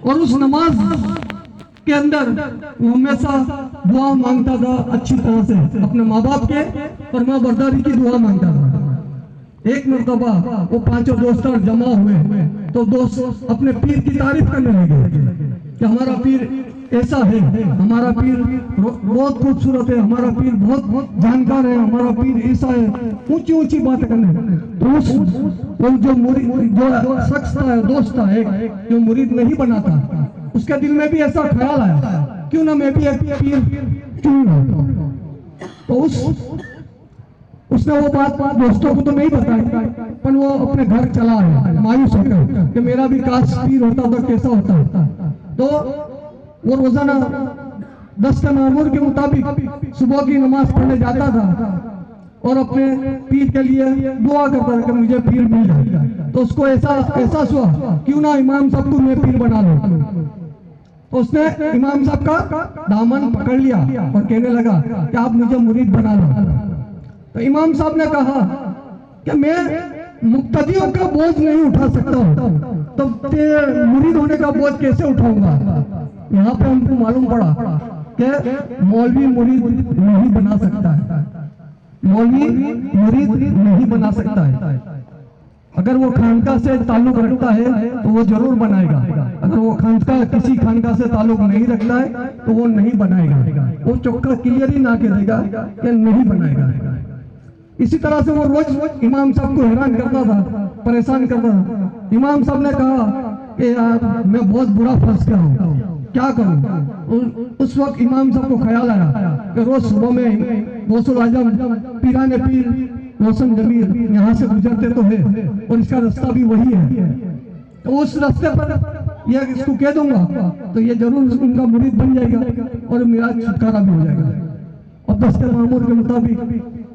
और उस नमाज के अंदर वो हमेशा दुआ मांगता था अच्छी तरह से, अपने माँ बाप के फरमा बरदारी की दुआ मांगता था। एक मर्तबा वो पांचों दोस्त जमा हुए तो दोस्त अपने पीर की तारीफ करने लगे कि हमारा पीर ऐसा है, हमारा पीर बहुत खूबसूरत है, हमारा पीर बहुत जानकार है, हमारा पीर ऐसा है, ऊंची ऊंची बातें करने। तो वो जो शख्स था, दोस्त था एक, जो मुरीद नहीं बना था, उसके दिल में भी ऐसा ख्याल आया क्यों ना मैं भी एक पीर चुन लूं। तो उसने वो बात दोस्तों को तो नहीं बताई, पर वो अपने घर चला आया मायूस होकर कि मेरा भी काश पीर होता तो कैसा होता। तो वो रोजाना 10 के मामूर के मुताबिक सुबह की नमाज पढ़ने जाता था और अपने पीर के लिए दुआ करता था कि मुझे पीर मिल जाए। तो उसको ऐसा एहसास हुआ क्यों ना इमाम साहब को मैं पीर बना लूं। तो उसने इमाम साहब का दामन पकड़ लिया और कहने लगा कि आप मुझे मुरीद बना लो। तो इमाम साहब ने कहा कि मैं मुक्तदियों का बोझ नहीं उठा सकता हूँ, तो मुरीद होने का बोझ कैसे उठाऊंगा। यहाँ पे हमको मालूम पड़ा कि मौलवी मुरीद नहीं बना सकता है, मौलवी मुरीद नहीं बना सकता है। अगर वो खानका से ताल्लुक रखता है तो वो जरूर बनाएगा, अगर वो खानका किसी खानका से ताल्लुक नहीं रखता है तो वो नहीं बनाएगा। वो चौका क्लियर ही ना करेगा कि नहीं बनाएगा। इसी तरह से वो रोज इमाम साहब को हैरान करता था, परेशान करता था। इमाम साहब ने कहा कि यार मैं बहुत बुरा फंस गया हूँ, क्या करूं। उस वक्त इमाम साहब को ख्याल आया कि रोज सुबह में गौसुल आजम पीराने पीर रोशन जमीर यहाँ से गुजरते तो है और इसका रास्ता भी वही है, तो उस रास्ते पर ये इसको कह दूंगा तो ये जरूर उनका मुरीद बन जाएगा और मेरा छुटकारा भी हो जाएगा। और 10 के मामूर के मुताबिक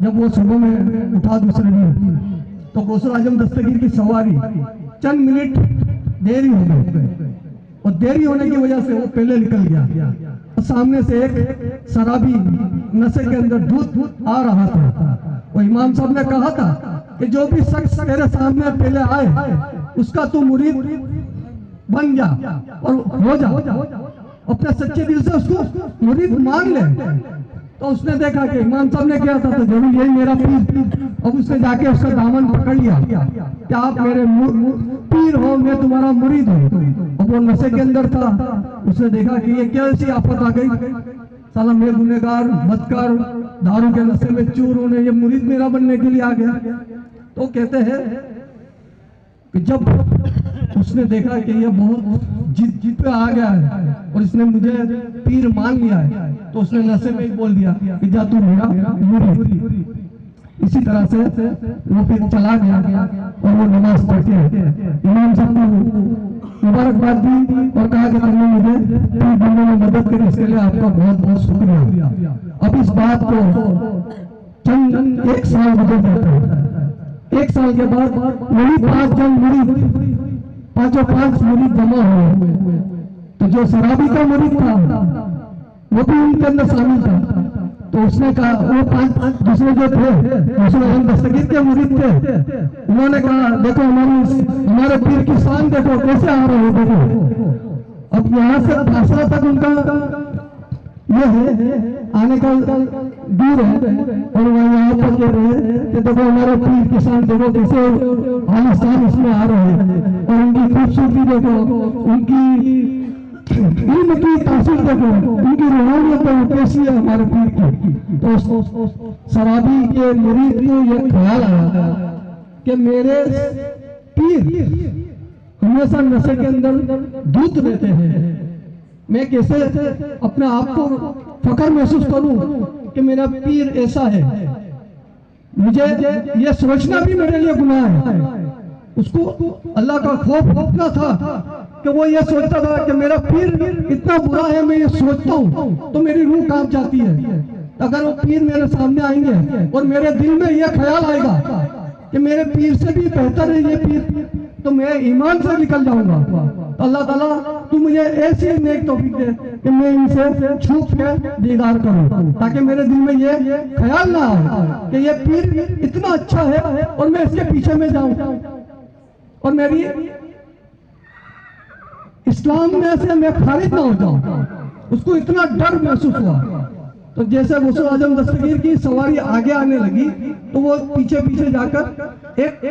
जब वो सुबह में उठा दूसरे दिन तो गौसुल आजम दस्तगीर की सवारी चंद मिनट देरी हो गई और देरी होने की वजह से वो पहले निकल गया और सामने से एक शराबी नशे के अंदर दूध आ रहा था। वो इमाम साहब ने कहा था कि जो भी शख्स तेरे सामने पहले आए उसका तू मुरीद बन जा और हो जा, अपने सच्चे दिल से उसको मुरीद मान ले। तो उसने देखा कि इमाम साहब ने किया था तो जरूर यही मेरा पीर। अब उसने जाके उसका दामन पकड़ लिया कि आप मेरे पीर हो, मैं तुम्हारा मुरीद हूँ। अब वो नशे के अंदर था, उसने देखा कि ये कैसी आफत आ गई, साला मैं गुनहगार बदकार दारू के नशे में चूर होने, ये मुरीद मेरा बनने के लिए आ गया। तो कहते हैं कि जब उसने देखा कि ये बहुत जिद पे आ गया है और इसने मुझे पीर मान लिया है, तो उसने नशे में ही बोल दिया कि जा तू मेरा मुरीद। इसी तरह से वो फिर चला गया और वो नमाज पढ़ के इमाम साहब को मुबारकबाद दी और कहा कि तुमने मुझे पीर बनने में मदद करी, इसके लिए आपका बहुत बहुत शुक्रिया। अब इस बात को चंद 1 साल गुजर जाता है। 1 साल के बाद वही 5 जन मुरीद, पांच मुरीद जमा हुए। तो जो शराबी का मुरीद था वो भी उनके अंदर शामिल था। तो उसने कहा, वो 5 दूसरे जो थे उसमें दस्तगीर के मुरीद थे, उन्होंने कहा देखो हमारे पीर की शान देखो कैसे आ रहे हो, देखो। अब यहाँ से फासला तक उनका ये है, आने का दूर है और वह यहाँ पर कह रहे हैं कि देखो हमारे पीर की शान देखो कैसे आलिशान इसमें आ रहे हैं और उनकी खूबसूरती देखो, उनकी इल्म की तासीर देखो, उनकी रूहानियत कैसी है हमारे पीर की। तो शराबी के मुरीद को यह ख्याल आया कि मेरे पीर हमेशा नशे के अंदर दूध देते हैं, मैं कैसे अपने आप को फख्र महसूस करूं कि मेरा पीर ऐसा है। मुझे यह सोचना भी मेरे लिए गुनाह है। उसको अल्लाह का खौफ इतना था कि वो ये सोचता था कि मेरा पीर इतना बुरा है, मैं ये सोचता हूँ तो मेरी रूह कांप जाती है। अगर वो पीर मेरे सामने आएंगे और मेरे दिल में यह ख्याल आएगा कि मेरे पीर से भी बेहतर है ये पीर, तो मैं ईमान से निकल जाऊंगा। अल्लाह ताला तू मुझे ऐसी नेक तौफीक दे कि मैं इनसे छुप के दीदार करूं, ताकि मेरे दिल में ये ख्याल ना आए कि ये पीर इतना अच्छा है और मैं इसके पीछे में जाऊं और मेरी इस्लाम में से मैं खारिज ना हो जाऊं, उसको इतना डर महसूस हुआ। तो जैसे गौसुल आजम दस्तगीर की सवारी आगे आने लगी तो वो पीछे पीछे जाकर एक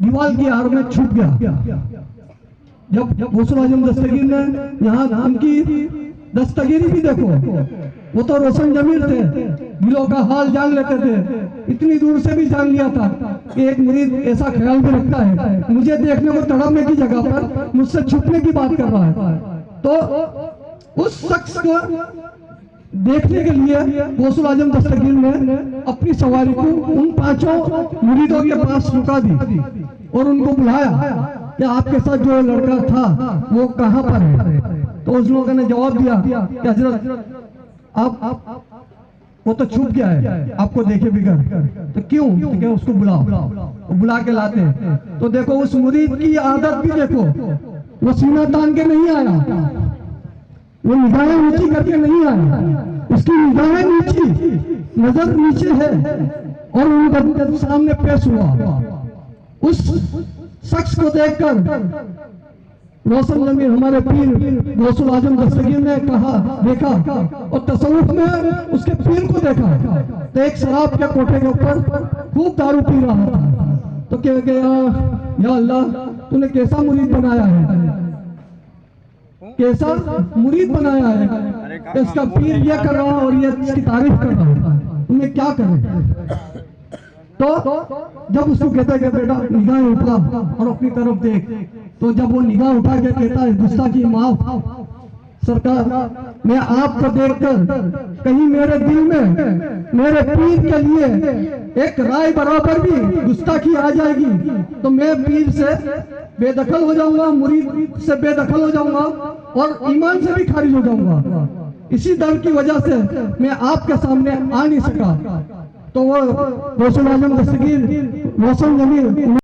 दीवार की आड़ में छुप गया। जब गौसुल आजम दस्तगीर ने यहाँ उनकी दस्तगीरी भी देखो, वो तो रोशन जमीर थे, दिलों का हाल जान लेते थे, इतनी दूर से भी जान लिया था कि एक मुरीद ऐसा ख्याल भी रखता है मुझे देखने को तड़पने की जगह पर मुझसे छुपने की बात कर रहा है। तो उस शख्स को देखने के लिए गौसुल आजम दस्तगीर ने अपनी सवारी को उन 5 मुरीदों के पास रुका दी और उनको बुलाया कि आपके साथ जो लड़का था वो कहाँ पर है। तो उस लोगों ने जवाब दिया कि हजरत आप वो तो छुप गया है, आपको देखे बिगड़। तो क्यों? तो क्या उसको बुलाओ, वो बुला के लाते हैं। तो देखो उस मुरीद की आदत भी देखो, वो सीना तान के नहीं आया, वो निगाहें नीची करके नहीं आया, उसकी निगाहें नीची, नजर नीचे है और उनके सामने पेश हुआ। उस शख्स को देखकर रोशन जमीर हमारे पीर गौसुल आजम दस्तगीर ने देखा और तसव्वुफ में उसके पीर को देखा तो एक शराब के कोठे के ऊपर खूब दारू पी रहा था। तो कह गया, या अल्लाह तूने कैसा मुरीद बनाया है, कैसा मुरीद बनाया है, इसका पीर ये कर रहा और ये इसकी तारीफ कर रहा है, तुम्हें क्या करे। तो जब उसको कहता है बेटा निगाह उठा और अपनी तरफ देख, तो जब वो निगाह उठा के कहता है गुस्ताखी माफ सरकार, मैं आपको देखकर कहीं मेरे दिल में मेरे पीर के लिए एक राय बराबर भी गुस्ताखी आ जाएगी तो मैं पीर से बेदखल हो जाऊंगा, मुरीद से बेदखल हो जाऊंगा और ईमान से भी खारिज हो जाऊंगा। इसी डर की वजह से मैं आपके सामने आ नहीं सका। तो वो गौसुल आजम दस्तगीर रोशन जमीर